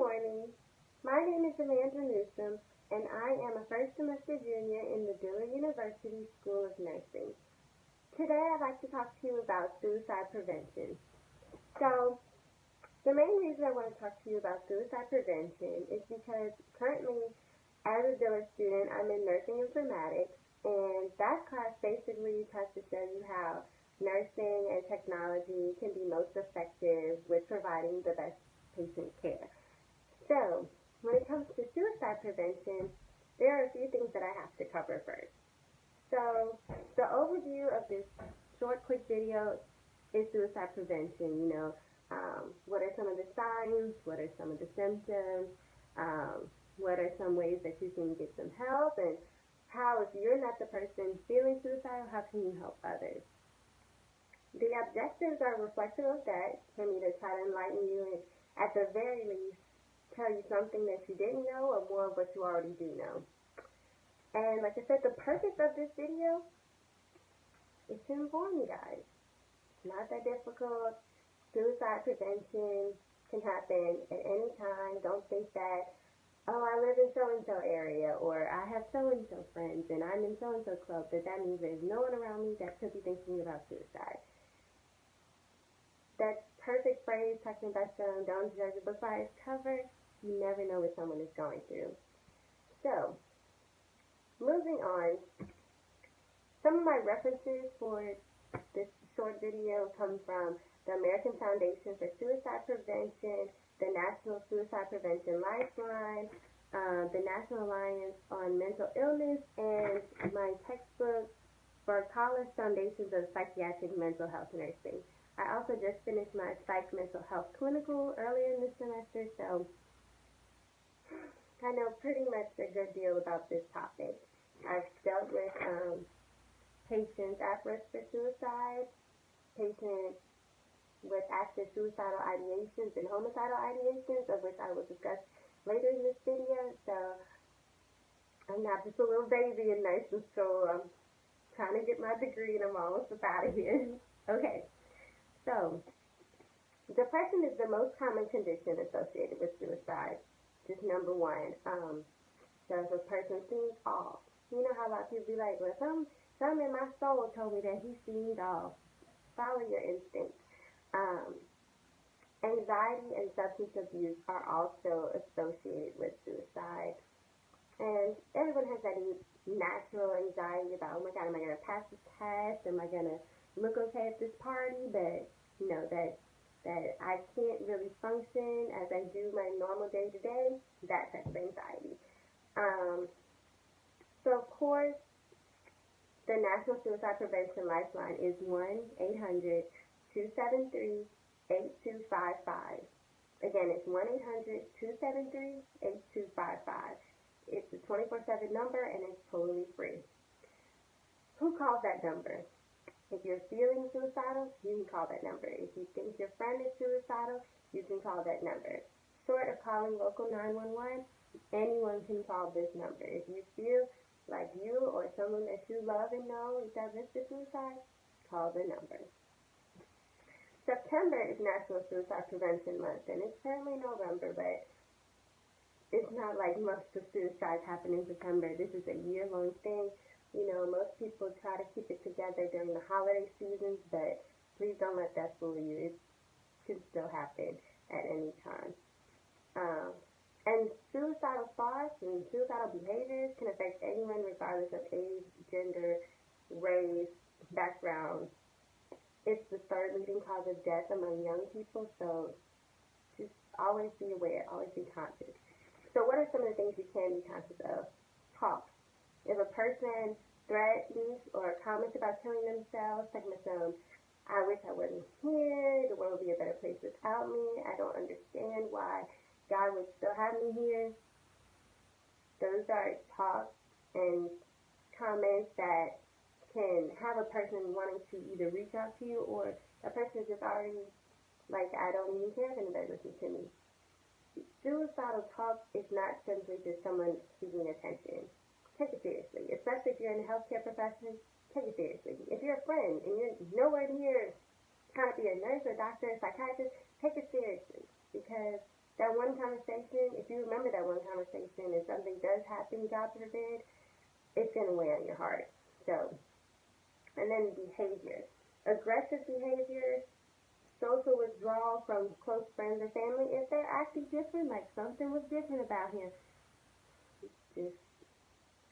morning. My name is Amanda Newsom, and I am a first semester junior in the Dillard University School of Nursing. Today I'd like to talk to you about suicide prevention. So, the main reason I want to talk to you about suicide prevention is because currently, as a Dillard student, I'm in nursing informatics, and that class basically tries to show you how nursing and technology can be most effective with providing the best patient care. So, when it comes to suicide prevention, there are a few things that I have to cover first. So, the overview of this short, quick video is suicide prevention. What are some of the signs? What are some of the symptoms? What are some ways that you can get some help? And how, if you're not the person feeling suicidal, how can you help others? The objectives are reflective of that, for me to try to enlighten you and, at the very least, tell you something that you didn't know or more of what you already do know. And like I said, the purpose of this video is to inform you guys. It's not that difficult. Suicide prevention can happen at any time. Don't think that, oh, I live in so-and-so area, or I have so-and-so friends, and I'm in so-and-so club, that means there's no one around me that could be thinking about suicide. That perfect phrase, talking about don't judge a book by its cover. You never know what someone is going through. So, moving on, some of my references for this short video come from the American Foundation for Suicide Prevention, the National Suicide Prevention Lifeline, the National Alliance on Mental Illness, and my textbook for College Foundations of Psychiatric Mental Health Nursing. I also just finished my Psych Mental Health Clinical earlier in the semester, so I know pretty much a good deal about this topic. I've dealt with patients at risk for suicide, patients with active suicidal ideations and homicidal ideations, of which I will discuss later in this video. So I'm not just a little baby in nursing school. I'm trying to get my degree and I'm almost out of here. Okay, so depression is the most common condition associated with suicide. Just number one. So if a person seems off, you know how a lot of people be like, well, something in my soul told me that he seemed off. Follow your instincts. Anxiety and substance abuse are also associated with suicide. And everyone has that natural anxiety about, oh my God, am I going to pass this test? Am I going to look okay at this party? But, that I can't really function as I do my normal day-to-day, that type of anxiety. So, of course, the National Suicide Prevention Lifeline is 1-800-273-8255. Again, it's 1-800-273-8255. It's a 24/7 number, and it's totally free. Who calls that number? If you're feeling suicidal, you can call that number. If you think your friend is suicidal, you can call that number. Short of calling local 911, anyone can call this number. If you feel like you or someone that you love and know is at risk of suicide, call the number. September is National Suicide Prevention Month, and it's currently November, but it's not like most of suicides happen in September. This is a year-long thing. Most people try to keep it together during the holiday seasons, but please don't let that fool you. It can still happen at any time. And suicidal thoughts and suicidal behaviors can affect anyone regardless of age, gender, race, background. It's the third leading cause of death among young people, so just always be aware, always be conscious. So what are some of the things you can be conscious of? Talk. If a person threatens or comments about killing themselves, talking about I wish I wasn't here, the world would be a better place without me, I don't understand why God would still have me here. Those are talks and comments that can have a person wanting to either reach out to you, or a person is just already like, I don't even care if anybody listens to me. Suicidal talk is not simply just someone seeking attention. Take it seriously, especially if you're in the healthcare profession. Take it seriously. If you're a friend and you're nowhere near trying to be a nurse or doctor or psychiatrist, take it seriously, because that one one conversation, if you remember that one conversation and something does happen, God forbid, it's going to weigh on your heart. So, and then behavior. Aggressive behavior, social withdrawal from close friends or family, if they're acting different, like something was different about him, just,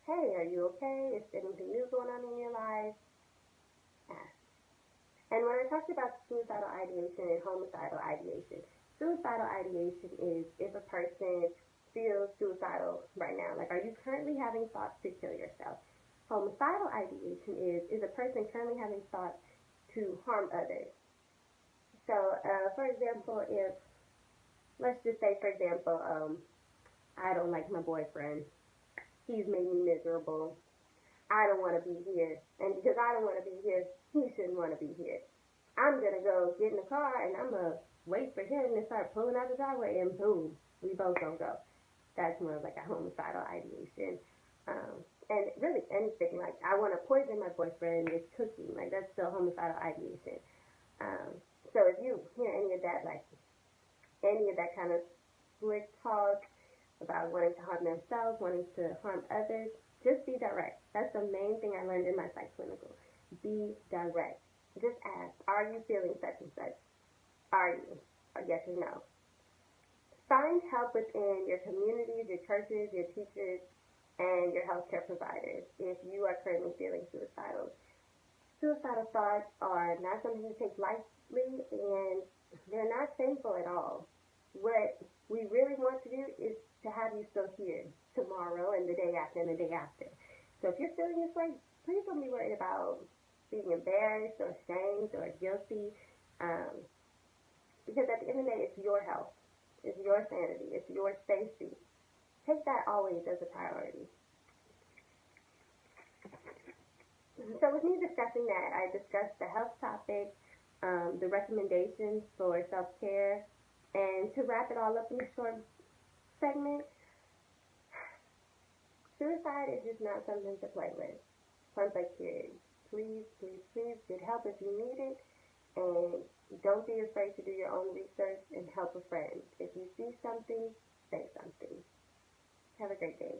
hey, are you okay? Is anything new going on in your life? Ask. And when I talked about suicidal ideation and homicidal ideation, suicidal ideation is if a person feels suicidal right now. Like, are you currently having thoughts to kill yourself? Homicidal ideation is a person currently having thoughts to harm others. So, for example, if, let's just say, for example, I don't like my boyfriend. He's made me miserable. I don't want to be here. And because I don't want to be here, he shouldn't want to be here. I'm going to go get in the car and I'm going to wait for him to start pulling out the driveway and boom, we both don't go. That's more of like a homicidal ideation. And really anything, like I want to poison my boyfriend with cooking, like that's still homicidal ideation. So if you hear any of that, like any of that kind of slick talk about wanting to harm themselves, wanting to harm others, just be direct. That's the main thing I learned in my psych clinical. Be direct. Just ask, are you feeling such and such? Are you? Or yes or no. Find help within your communities, your churches, your teachers, and your healthcare providers if you are currently feeling suicidal. Suicidal thoughts are not something to take lightly, and they're not sinful at all. What we really want to do is to have you still here tomorrow and the day after and the day after. So if you're feeling this way, please don't be worried about being embarrassed or ashamed or guilty, because at the end of the day, it's your health, it's your sanity, it's your safety. Take that always as a priority. So with me discussing that, I discussed the health topic, the recommendations for self-care, and to wrap it all up in a short segment, suicide is just not something to play with. Point blank period. Please, please, please get help if you need it, and don't be afraid to do your own research and help a friend. If you see something, say something. Have a great day.